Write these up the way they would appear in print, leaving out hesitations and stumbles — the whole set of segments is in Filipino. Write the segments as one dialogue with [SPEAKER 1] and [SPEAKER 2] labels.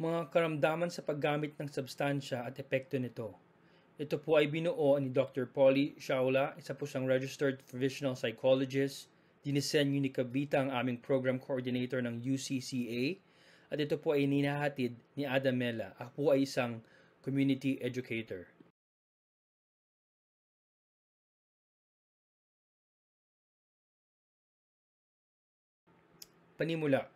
[SPEAKER 1] Mga karamdaman sa paggamit ng substansya at epekto nito. Ito po ay binuo ni Dr. Polly Shaula, isa po siyang registered provisional psychologist. Dinisenyo ni Kabita ang aming program coordinator ng UCCA. At ito po ay ninahatid ni Adam Mela. Ako po ay isang community educator. Panimula.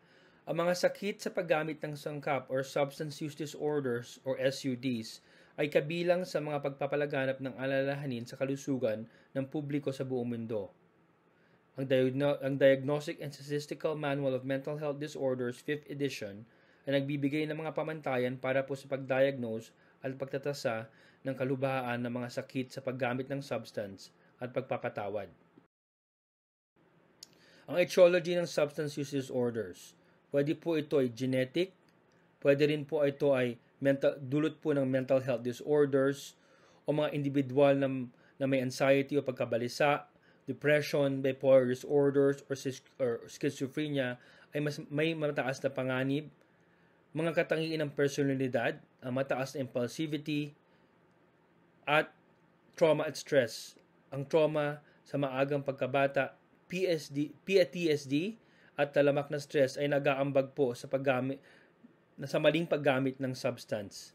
[SPEAKER 1] Ang mga sakit sa paggamit ng sangkap or substance use disorders or SUDs ay kabilang sa mga pagpapalaganap ng alalahanin sa kalusugan ng publiko sa buong mundo. Ang Diagnostic and Statistical Manual of Mental Health Disorders 5th edition ay nagbibigay ng mga pamantayan para po sa pagdiagnose at pagtatasa ng kalubahaan ng mga sakit sa paggamit ng substance at pagpapatawad. Ang etiology ng substance use disorders. Pwede po ito ay genetic, pwede rin po ito ay dulot po ng mental health disorders o mga individual na may anxiety o pagkabalisa, depression, bipolar disorders, or schizophrenia ay may mataas na panganib, mga katangian ng personalidad, ang mataas na impulsivity, at trauma at stress. Ang trauma sa maagang pagkabata, PTSD at talamak na stress ay nag-aambag po sa maling paggamit ng substance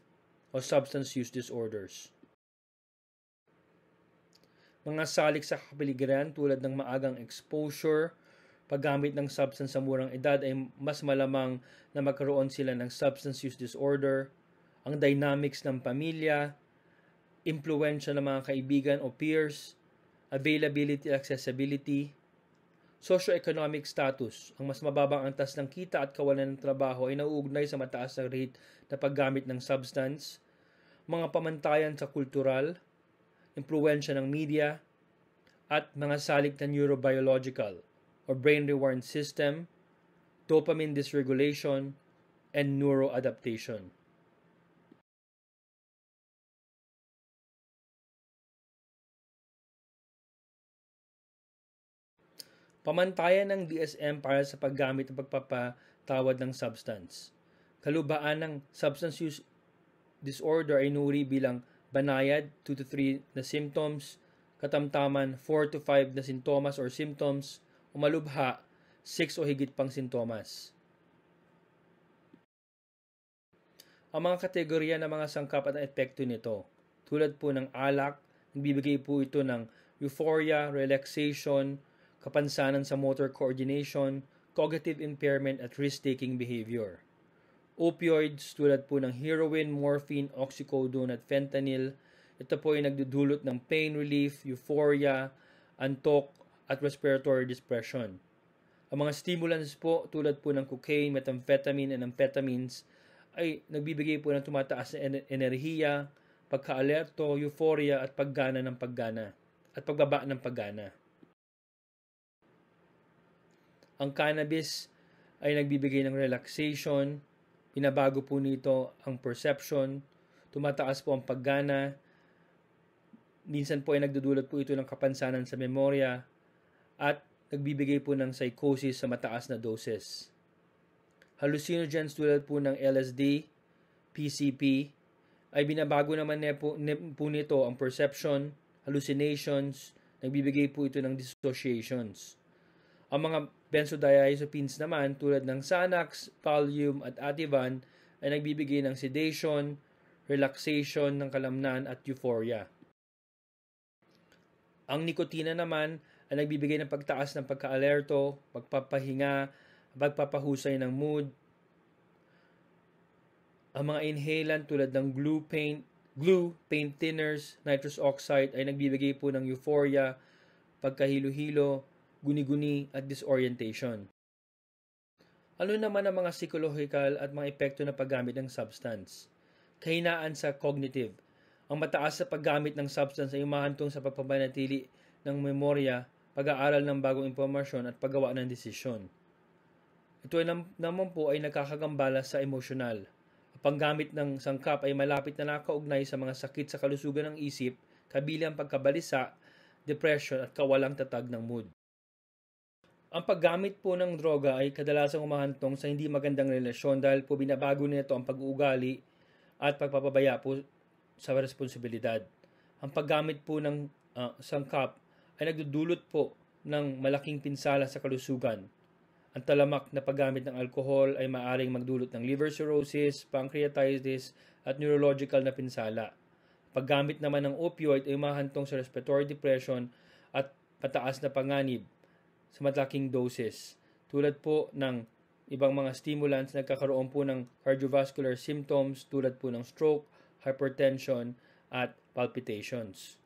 [SPEAKER 1] o substance use disorders. Mga salik sa kapaligiran tulad ng maagang exposure, paggamit ng substance sa murang edad ay mas malamang na magkaroon sila ng substance use disorder. Ang dynamics ng pamilya, impluwensya ng mga kaibigan o peers, availability at accessibility, socioeconomic status. Ang mas mababang antas ng kita at kawalan ng trabaho ay nauugnay sa mataas na rate na paggamit ng substance, mga pamantayan sa kultural, impluwensya ng media, at mga salik na neurobiological or brain reward system, dopamine dysregulation, and neuroadaptation. Pamantayan ng DSM para sa paggamit at pagpapatawad ng substance. Kalubaan ng substance use disorder ay inuri bilang banayad 2 to 3 na symptoms, katamtaman 4 to 5 na sintomas or symptoms, o malubha 6 o higit pang sintomas. Ang mga kategorya ng mga sangkap at epekto nito, tulad po ng alak, nagbibigay po ito ng euphoria, relaxation, kapansanan sa motor coordination, cognitive impairment at risk-taking behavior. Opioids tulad po ng heroin, morphine, oxycodone at fentanyl, ito po ay nagdudulot ng pain relief, euphoria, antok at respiratory depression. Ang mga stimulants po tulad po ng cocaine, methamphetamine and amphetamines ay nagbibigay po ng tumataas na enerhiya, pagka-alerto, euphoria at paggana ng paggana at pagbaba ng paggana. Ang cannabis ay nagbibigay ng relaxation, binabago po nito ang perception, tumataas po ang paggana, minsan po ay nagdudulot po ito ng kapansanan sa memorya, at nagbibigay po ng psychosis sa mataas na doses. Hallucinogens tulad po ng LSD, PCP, ay binabago naman po nito ang perception, hallucinations, nagbibigay po ito ng dissociations. Ang mga benzodiazepines naman tulad ng Xanax, Valium at Ativan ay nagbibigay ng sedation, relaxation ng kalamnan at euphoria. Ang nikotina naman ay nagbibigay ng pagtaas ng pagka-alerto, pagpapahinga, pagpapahusay ng mood. Ang mga inhalant tulad ng glue, paint thinners, nitrous oxide ay nagbibigay po ng euphoria, pagkahilo-hilo, guni-guni at disorientation. Ano naman ang mga psychological at mga epekto ng paggamit ng substance? Kahinaan sa cognitive. Ang mataas sa paggamit ng substance ay umahantong sa pagpapanatili ng memorya, pag-aaral ng bagong impormasyon at paggawa ng desisyon. Ito naman po ay nakakagambala sa emosyonal. Ang paggamit ng sangkap ay malapit na nakaugnay sa mga sakit sa kalusugan ng isip, kabilang pagkabalisa, depression at kawalang tatag ng mood. Ang paggamit po ng droga ay kadalasang humahantong sa hindi magandang relasyon dahil po binabago nito ang pag-uugali at pagpapabaya po sa responsibilidad. Ang paggamit po ng sangkap ay nagdudulot po ng malaking pinsala sa kalusugan. Ang talamak na paggamit ng alkohol ay maaaring magdulot ng liver cirrhosis, pancreatitis, at neurological na pinsala. Paggamit naman ng opioid ay mahantong sa respiratory depression at pataas na panganib sa malaking doses. Tulad po ng ibang mga stimulants, nagkakaroon po ng cardiovascular symptoms tulad po ng stroke, hypertension, at palpitations.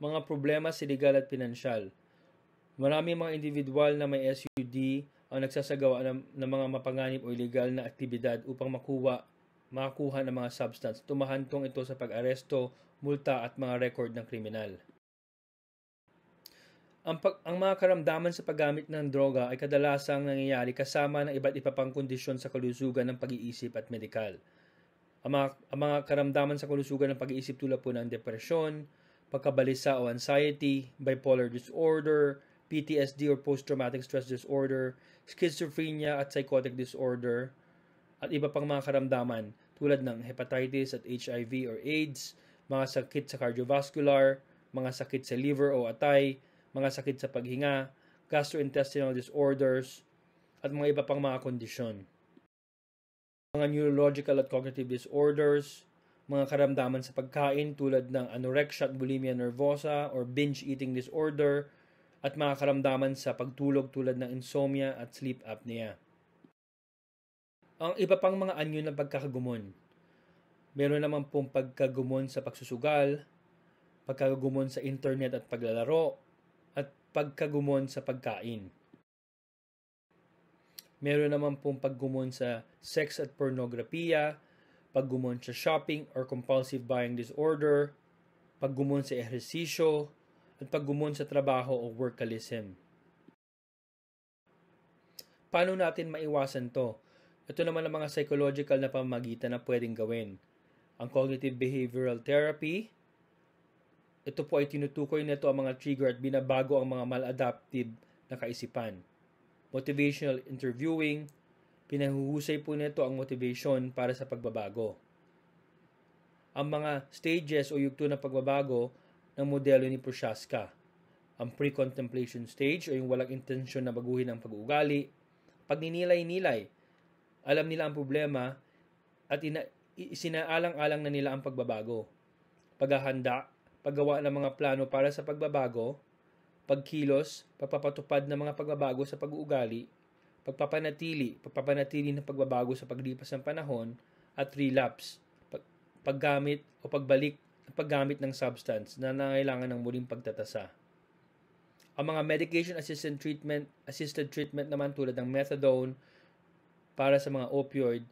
[SPEAKER 1] Mga problema sa legal at pinansyal. Maraming mga individual na may SUD ang nagsasagawa ng mga mapanganib o illegal na aktibidad upang makakuha ng mga substance. Tumahantong ito sa pag-aresto, multa at mga record ng kriminal. Ang mga karamdaman sa paggamit ng droga ay kadalasang nangyayari kasama ng iba't iba pang kondisyon sa kalusugan ng pag-iisip at medikal. Ang mga karamdaman sa kalusugan ng pag-iisip tulad po ng depresyon, pagkabalisa o anxiety, bipolar disorder, PTSD or post-traumatic stress disorder, schizophrenia at psychotic disorder, at iba pang mga karamdaman tulad ng hepatitis at HIV or AIDS, mga sakit sa cardiovascular, mga sakit sa liver o atay, mga sakit sa paghinga, gastrointestinal disorders, at mga iba pang mga kondisyon. Mga neurological at cognitive disorders, mga karamdaman sa pagkain tulad ng anorexia at bulimia nervosa or binge eating disorder, at mga karamdaman sa pagtulog tulad ng insomnia at sleep apnea. Ang iba pang mga anyo ng pagkakagumon. Meron naman pong pagkagumon sa pagsusugal, pagkagumon sa internet at paglalaro, at pagkagumon sa pagkain. Meron naman pong paggumon sa sex at pornografiya, paggumon sa shopping or compulsive buying disorder, paggumon sa ehersisyo, at paggumon sa trabaho o workalism. Paano natin maiwasan to? Ito naman ang mga psychological na pamamagitan na pwedeng gawin. Ang cognitive behavioral therapy, ito po ay tinutukoy nito ang mga trigger at binabago ang mga maladaptive na kaisipan. Motivational interviewing, pinahuhusay po nito ang motivation para sa pagbabago. Ang mga stages o yugto ng pagbabago ng modelo ni Prochaska. Ang pre-contemplation stage o yung walang intensyon na baguhin ang pag-uugali. Pagninilay-nilay, alam nila ang problema at isinaalang-alang na nila ang pagbabago. Paghahanda, paggawa ng mga plano para sa pagbabago, pagkilos, pagpapatupad ng mga pagbabago sa pag-uugali, pagpapanatili ng pagbabago sa paglipas ng panahon, at relapse, paggamit o paggamit ng substance na nangailangan ng muling pagtatasa. Ang mga medication-assisted treatment naman tulad ng methadone para sa mga opioid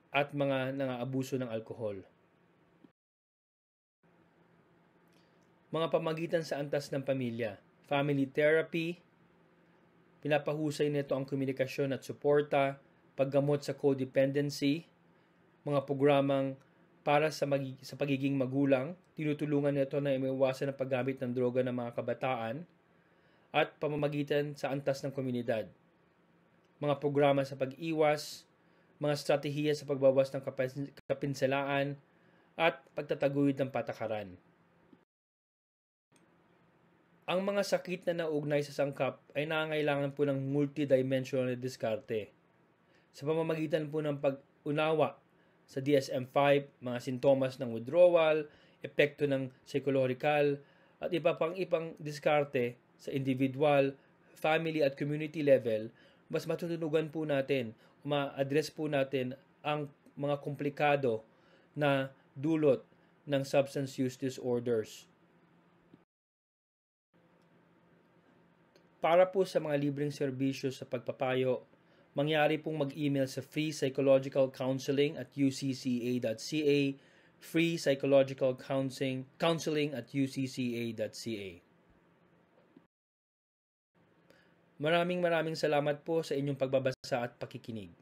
[SPEAKER 1] at mga nangaabuso ng alkohol. Mga pamagitan sa antas ng pamilya. Family therapy, pinapahusay nito ang komunikasyon at suporta, paggamot sa codependency, mga programang para sa pagiging magulang, tinutulungan nito na iwasan ang paggamit ng droga ng mga kabataan, at pamamagitan sa antas ng komunidad. Mga programa sa pag-iwas, mga strategiya sa pagbawas ng kapinsalaan, at pagtataguyod ng patakaran. Ang mga sakit na naugnay sa sangkap ay nangangailangan po ng multidimensional na diskarte. Sa pamamagitan po ng pag-unawa sa DSM-5, mga sintomas ng withdrawal, epekto ng psychological, at iba pang diskarte sa individual, family at community level, mas matutunugan po natin, ma-address po natin ang mga komplikado na dulot ng substance use disorders. Para po sa mga libreng serbisyo sa pagpapayo, mangyari pong mag-email sa free psychological counseling at ucca.ca, free psychological counseling at ucca.ca. Maraming salamat po sa inyong pagbabasa at pakikinig.